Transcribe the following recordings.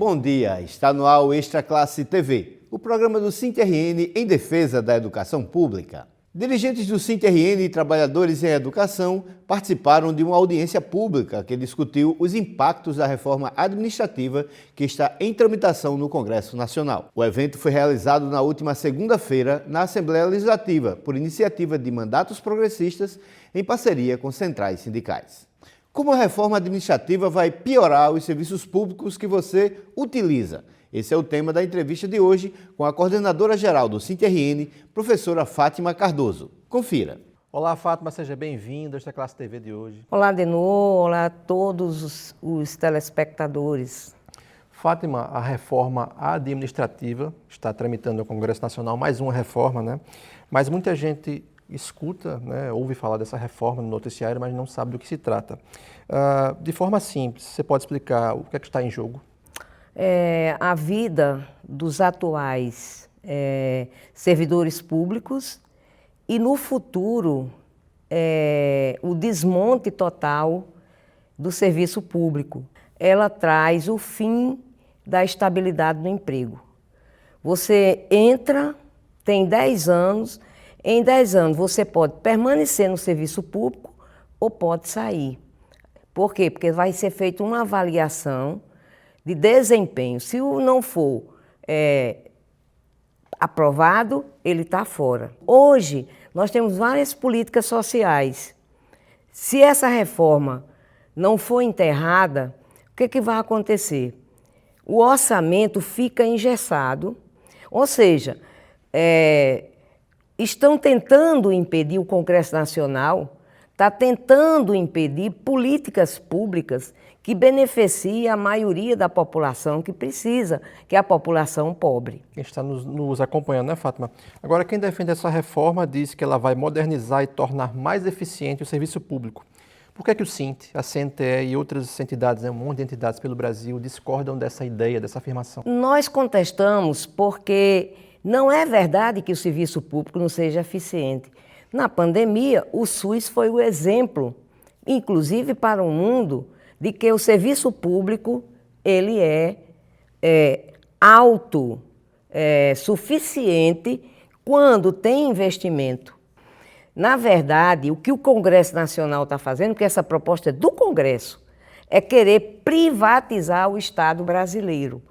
Bom dia, está no ar o Extra Classe TV, o programa do SINT-RN em defesa da educação pública. Dirigentes do SINT-RN e trabalhadores em educação participaram de uma audiência pública que discutiu os impactos da reforma administrativa que está em tramitação no Congresso Nacional. O evento foi realizado na última segunda-feira na Assembleia Legislativa, por iniciativa de mandatos progressistas em parceria com centrais sindicais. Como a reforma administrativa vai piorar os serviços públicos que você utiliza? Esse é o tema da entrevista de hoje com a coordenadora-geral do SINT-RN, professora Fátima Cardoso. Confira. Olá, Fátima, seja bem-vinda a esta classe TV de hoje. Olá, Denô, olá a todos os telespectadores. Fátima, a reforma administrativa está tramitando no Congresso Nacional, mais uma reforma, né? Mas muita gente escuta, né, ouve falar dessa reforma no noticiário, mas não sabe do que se trata. De forma simples, você pode explicar o que é que está em jogo? A vida dos atuais servidores públicos e, no futuro, o desmonte total do serviço público. Ela traz o fim da estabilidade no emprego. Você entra, tem 10 anos, em 10 anos você pode permanecer no serviço público ou pode sair. Por quê? Porque vai ser feita uma avaliação de desempenho. Se não for aprovado, ele está fora. Hoje, nós temos várias políticas sociais. Se essa reforma não for enterrada, o que vai acontecer? O orçamento fica engessado, ou seja, estão tentando impedir, o Congresso Nacional está tentando impedir políticas públicas que beneficiem a maioria da população que precisa, que é a população pobre. Quem está nos acompanhando, né, Fátima? Agora, quem defende essa reforma diz que ela vai modernizar e tornar mais eficiente o serviço público. Por que o SINT, a CNTE e outras entidades, um monte de entidades pelo Brasil, discordam dessa ideia, dessa afirmação? Nós contestamos porque não é verdade que o serviço público não seja eficiente. Na pandemia, o SUS foi o exemplo, inclusive para o mundo, de que o serviço público ele é autossuficiente quando tem investimento. Na verdade, o que o Congresso Nacional está fazendo, que essa proposta é do Congresso, é querer privatizar o Estado brasileiro.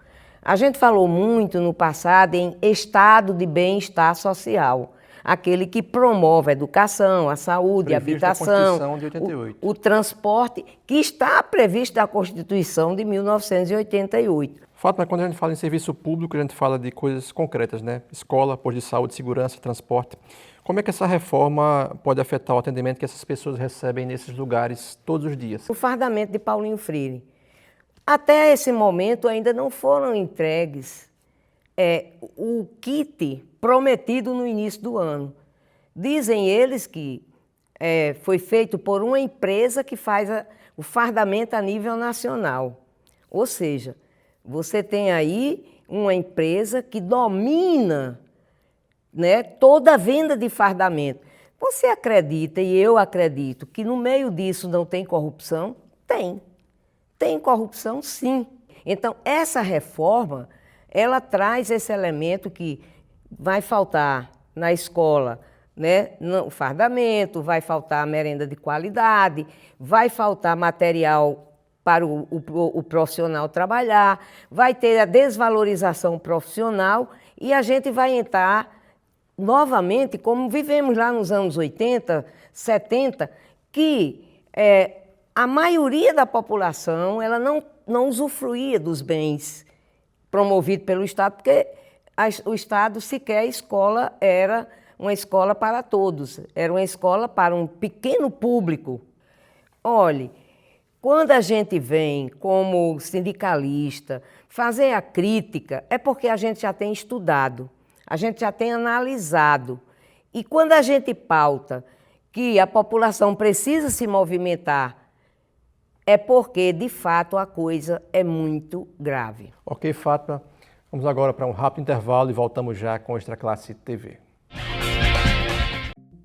A gente falou muito no passado em estado de bem-estar social, aquele que promove a educação, a saúde, a habitação, o transporte, que está previsto na Constituição de 1988. Fátima, quando a gente fala em serviço público, a gente fala de coisas concretas, né? Escola, posto de saúde, segurança, transporte. Como é que essa reforma pode afetar o atendimento que essas pessoas recebem nesses lugares todos os dias? O fardamento de Paulinho Freire. Até esse momento ainda não foram entregues o kit prometido no início do ano. Dizem eles que foi feito por uma empresa que faz o fardamento a nível nacional. Ou seja, você tem aí uma empresa que domina, né, toda a venda de fardamento. Você acredita, e eu acredito, que no meio disso não tem corrupção? Tem. Tem corrupção, sim. Então, essa reforma, ela traz esse elemento que vai faltar na escola, né, o fardamento, vai faltar merenda de qualidade, vai faltar material para o profissional trabalhar, vai ter a desvalorização profissional e a gente vai entrar novamente, como vivemos lá nos anos 80, 70, que a maioria da população ela não usufruía dos bens promovidos pelo Estado, porque o Estado sequer escola era uma escola para todos, era uma escola para um pequeno público. Olhe, quando a gente vem como sindicalista fazer a crítica, é porque a gente já tem estudado, a gente já tem analisado. E quando a gente pauta que a população precisa se movimentar, é porque, de fato, a coisa é muito grave. Ok, Fátima. Vamos agora para um rápido intervalo e voltamos já com o Extra Classe TV.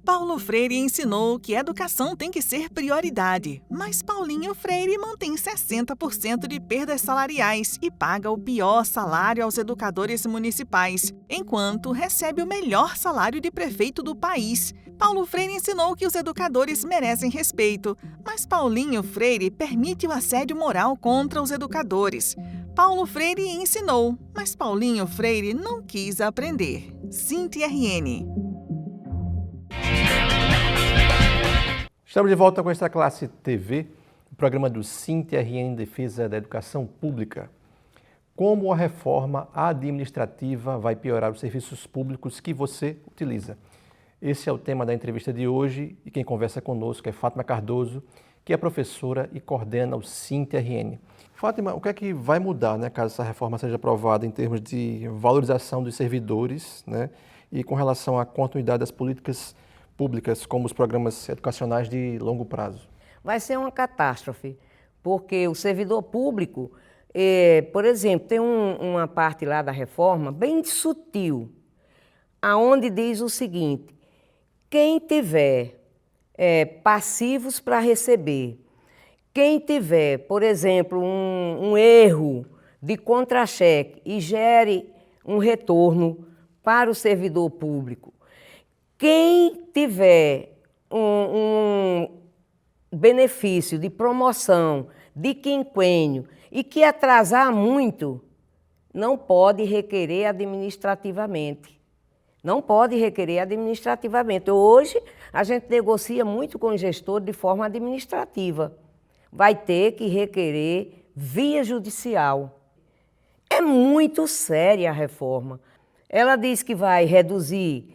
Paulo Freire ensinou que a educação tem que ser prioridade, mas Paulinho Freire mantém 60% de perdas salariais e paga o pior salário aos educadores municipais, enquanto recebe o melhor salário de prefeito do país. Paulo Freire ensinou que os educadores merecem respeito, mas Paulinho Freire permite o assédio moral contra os educadores. Paulo Freire ensinou, mas Paulinho Freire não quis aprender. Cíntia RN. Estamos de volta com Extra Classe TV, o programa do Cíntia RN em Defesa da Educação Pública. Como a reforma administrativa vai piorar os serviços públicos que você utiliza? Esse é o tema da entrevista de hoje e quem conversa conosco é Fátima Cardoso, que é professora e coordena o Cíntia RN. Fátima, o que é que vai mudar, né, caso essa reforma seja aprovada em termos de valorização dos servidores, né, e com relação à continuidade das políticas públicas, como os programas educacionais de longo prazo? Vai ser uma catástrofe, porque o servidor público, por exemplo, tem uma parte lá da reforma bem sutil, aonde diz o seguinte: quem tiver passivos para receber, quem tiver, por exemplo, um erro de contra-cheque e gere um retorno para o servidor público, quem tiver um benefício de promoção, de quinquênio e que atrasar muito, não pode requerer administrativamente. Não pode requerer administrativamente. Hoje, a gente negocia muito com o gestor de forma administrativa. Vai ter que requerer via judicial. É muito séria a reforma. Ela diz que vai reduzir,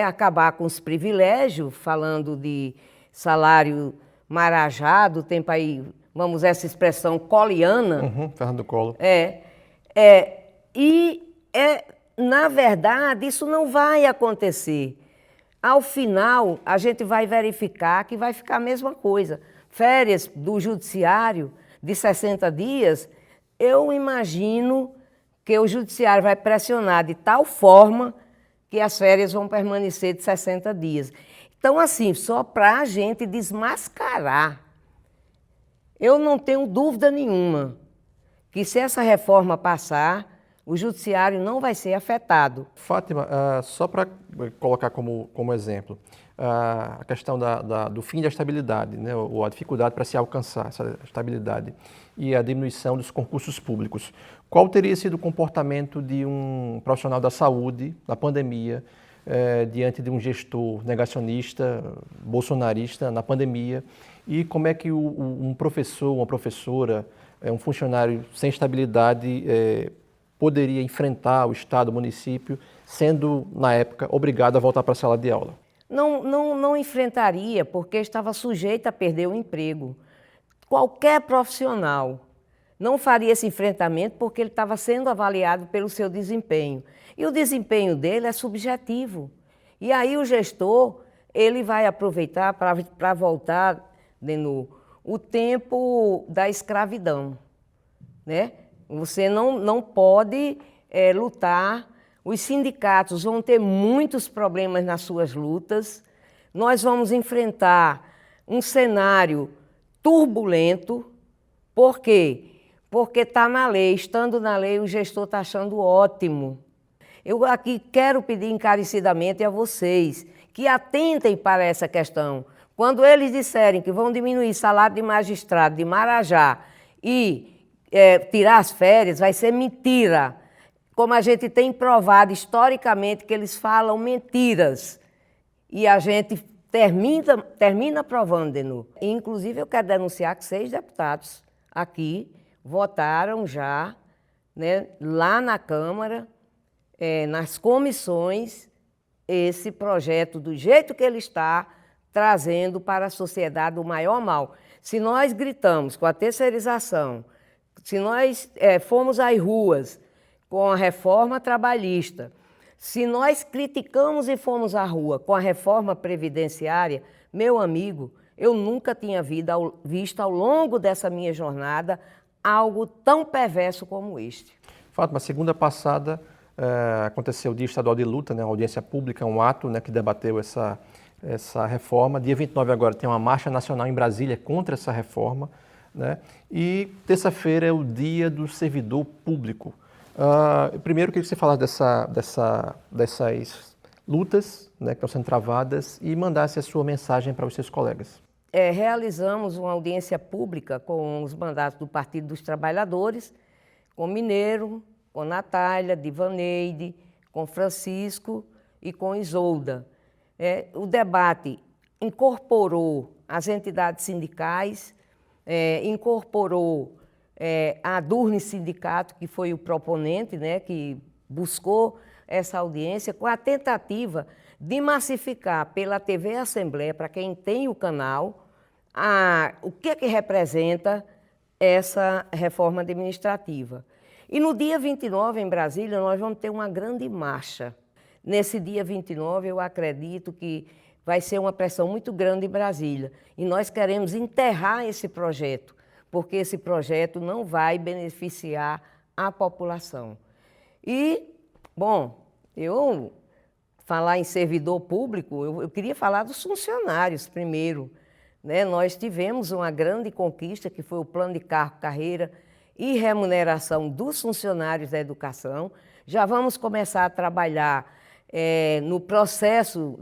acabar com os privilégios, falando de salário marajado, tem para aí, vamos usar essa expressão coliana. Fernando Collor. Na verdade, isso não vai acontecer. Ao final, a gente vai verificar que vai ficar a mesma coisa. Férias do judiciário de 60 dias, eu imagino que o judiciário vai pressionar de tal forma que as férias vão permanecer de 60 dias. Então, assim, só para a gente desmascarar, eu não tenho dúvida nenhuma que se essa reforma passar, o judiciário não vai ser afetado. Fátima, só para colocar como exemplo, a questão do fim da estabilidade, né, ou a dificuldade para se alcançar essa estabilidade e a diminuição dos concursos públicos. Qual teria sido o comportamento de um profissional da saúde na pandemia, diante de um gestor negacionista, bolsonarista na pandemia? E como é que um professor, uma professora, um funcionário sem estabilidade poderia enfrentar o Estado, o município, sendo, na época, obrigado a voltar para a sala de aula? Não enfrentaria, porque estava sujeito a perder o emprego. Qualquer profissional não faria esse enfrentamento porque ele estava sendo avaliado pelo seu desempenho. E o desempenho dele é subjetivo. E aí o gestor, ele vai aproveitar para voltar o tempo da escravidão, né? Você não pode lutar, os sindicatos vão ter muitos problemas nas suas lutas, nós vamos enfrentar um cenário turbulento. Por quê? Porque está na lei, estando na lei o gestor está achando ótimo. Eu aqui quero pedir encarecidamente a vocês que atentem para essa questão. Quando eles disserem que vão diminuir salário de magistrado de Marajá e tirar as férias, vai ser mentira. Como a gente tem provado historicamente que eles falam mentiras. E a gente termina provando de novo. Inclusive, eu quero denunciar que 6 deputados aqui votaram já, né, lá na Câmara, nas comissões, esse projeto, do jeito que ele está, trazendo para a sociedade o maior mal. Se nós gritamos com a terceirização, se nós formos às ruas com a reforma trabalhista, se nós criticamos e fomos à rua com a reforma previdenciária, meu amigo, eu nunca tinha visto ao longo dessa minha jornada algo tão perverso como este. Fátima, segunda passada aconteceu o Dia Estadual de Luta, né, uma audiência pública, um ato, né, que debateu essa essa reforma. Dia 29 agora tem uma marcha nacional em Brasília contra essa reforma, né? E terça-feira é o dia do servidor público. Primeiro eu queria que você falasse dessas lutas, né, que estão sendo travadas e mandasse a sua mensagem para os seus colegas. Realizamos uma audiência pública com os mandatos do Partido dos Trabalhadores, com Mineiro, com Natália, Divaneide, com Francisco e com Isolda. O debate incorporou as entidades sindicais, incorporou a Durne Sindicato, que foi o proponente, né, que buscou essa audiência, com a tentativa de massificar pela TV Assembleia, para quem tem o canal, o que representa essa reforma administrativa. E no dia 29, em Brasília, nós vamos ter uma grande marcha. Nesse dia 29, eu acredito que vai ser uma pressão muito grande em Brasília. E nós queremos enterrar esse projeto, porque esse projeto não vai beneficiar a população. E, bom, eu falar em servidor público, eu queria falar dos funcionários primeiro, né? Nós tivemos uma grande conquista, que foi o plano de cargo, carreira e remuneração dos funcionários da educação. Já vamos começar a trabalhar no processo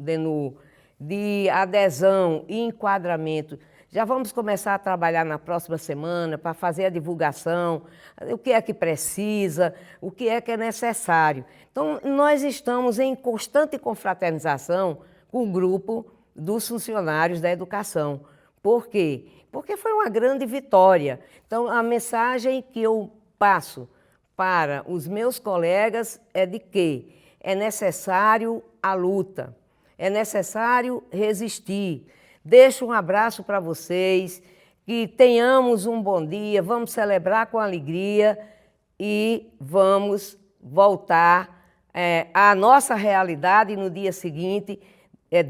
de adesão e enquadramento. Já vamos começar a trabalhar na próxima semana para fazer a divulgação, o que é que precisa, o que é necessário. Então, nós estamos em constante confraternização com o grupo dos funcionários da educação. Por quê? Porque foi uma grande vitória. Então, a mensagem que eu passo para os meus colegas é de que é necessário a luta, é necessário resistir. Deixo um abraço para vocês, que tenhamos um bom dia, vamos celebrar com alegria e vamos voltar à nossa realidade no dia seguinte,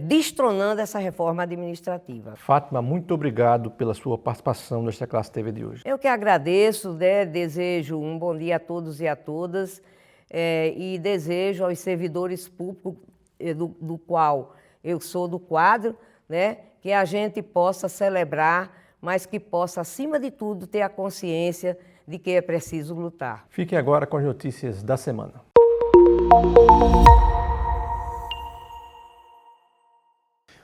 destronando essa reforma administrativa. Fátima, muito obrigado pela sua participação nesta Classe TV de hoje. Eu que agradeço, né? Desejo um bom dia a todos e a todas e desejo aos servidores públicos do qual eu sou do quadro, né, que a gente possa celebrar, mas que possa, acima de tudo, ter a consciência de que é preciso lutar. Fique agora com as notícias da semana.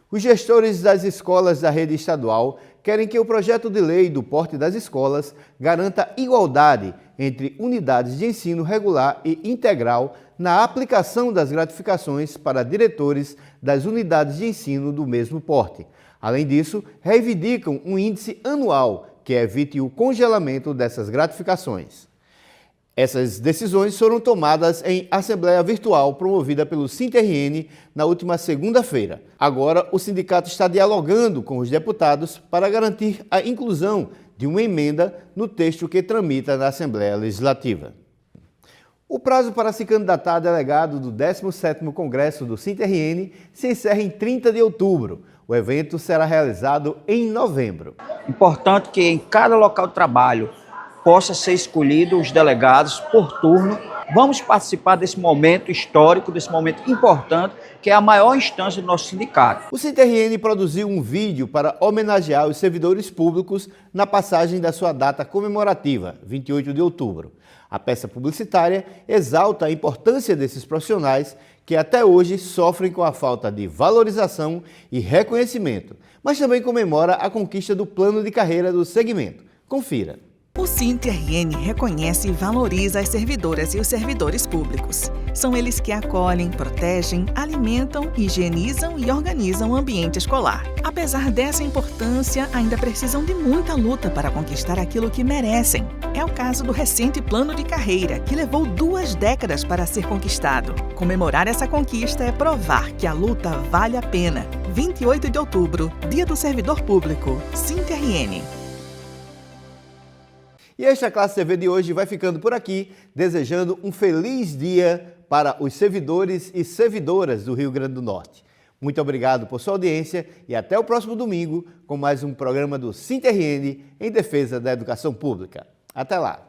Os gestores das escolas da rede estadual querem que o projeto de lei do porte das escolas garanta igualdade entre unidades de ensino regular e integral na aplicação das gratificações para diretores das unidades de ensino do mesmo porte. Além disso, reivindicam um índice anual que evite o congelamento dessas gratificações. Essas decisões foram tomadas em assembleia virtual promovida pelo SINT-RN na última segunda-feira. Agora, o sindicato está dialogando com os deputados para garantir a inclusão de uma emenda no texto que tramita na Assembleia Legislativa. O prazo para se candidatar a delegado do 17º Congresso do SINT-RN se encerra em 30 de outubro. O evento será realizado em novembro. Importante que em cada local de trabalho possa ser escolhido os delegados por turno. Vamos participar desse momento histórico, desse momento importante, que é a maior instância do nosso sindicato. O SINT-RN produziu um vídeo para homenagear os servidores públicos na passagem da sua data comemorativa, 28 de outubro. A peça publicitária exalta a importância desses profissionais que até hoje sofrem com a falta de valorização e reconhecimento, mas também comemora a conquista do plano de carreira do segmento. Confira. O SINT-RN reconhece e valoriza as servidoras e os servidores públicos. São eles que acolhem, protegem, alimentam, higienizam e organizam o ambiente escolar. Apesar dessa importância, ainda precisam de muita luta para conquistar aquilo que merecem. É o caso do recente plano de carreira, que levou 2 décadas para ser conquistado. Comemorar essa conquista é provar que a luta vale a pena. 28 de outubro, Dia do Servidor Público, SINT-RN. E esta Classe TV de hoje vai ficando por aqui, desejando um feliz dia para os servidores e servidoras do Rio Grande do Norte. Muito obrigado por sua audiência e até o próximo domingo com mais um programa do SINT-RN em defesa da educação pública. Até lá!